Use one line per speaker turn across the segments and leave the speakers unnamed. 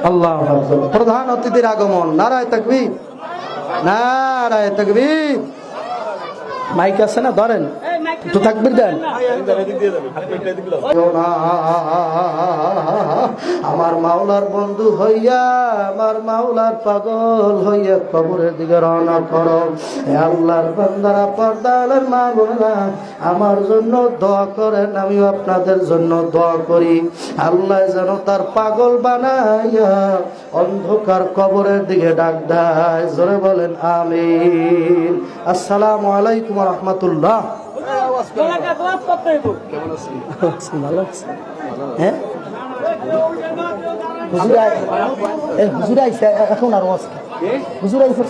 আল্লাহু আকবার। প্রধান অতিথির আগমন। নারায়ে তাকবীর, নারায়ে তাকবীর। মাইক আছে না, ধরেন একটু তাকবীর দেন। আমার মাওলার বন্ধু হইয়া, আমার মাওলার পাগল হইয়া কবরের দিকে রওনা করো। হে আল্লাহর বান্দারা, পর্দার মা বোনেরা, আমার জন্য দোয়া করেন, আমিও আপনাদের জন্য দোয়া করি। আল্লাহ যেন তার পাগল বানাইয়া অন্ধকার কবরের দিকে ডাক দেয়। জোরে বলেন আমিন। আসসালামু আলাইকুম ওয়া রাহমাতুল্লাহ। ভালো আছেন? হ্যাঁ, হুজুর আইসা এখন আরো আজকে হুজুর আইসা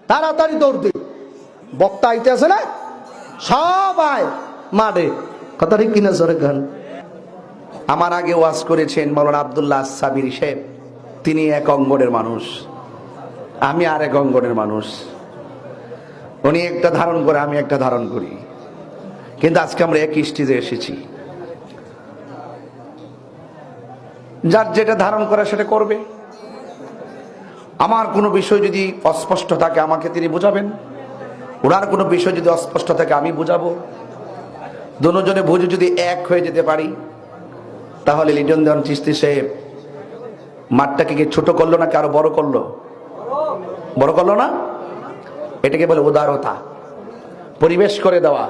তাড়াতাড়ি দৌড়তে বক্তা আইতে আছে না, সবাই মাঠে। কথা ঠিক কিনা জোরে গান। আমার আগে ওয়াজ করেছেন মাওলানা আব্দুল্লাহ সাবির সাহেব, তিনি এক অঙ্গনের মানুষ, আমি আর এক অঙ্গনের মানুষ। উনি একটা ধারণ করে, আমি একটা ধারণ করি, কিন্তু আজকে আমরা এক স্টেজে এসেছি। যার যেটা ধারণ করে সেটা করবে। আমার কোনো বিষয় যদি অস্পষ্ট থাকে আমাকে তিনি বুঝাবেন, ওনার কোনো বিষয় যদি অস্পষ্ট থাকে আমি বুঝাবো। দুজনে বুঝে যদি এক হয়ে যেতে পারি, তাহলে লিটন দেওয়ান চিশতি সাহেব মাঠটাকে কি ছোট করলো নাকি আরো বড় করলো? বড় করলো না? এটাকে বলে উদারতা, পরিবেশ করে দেওয়া।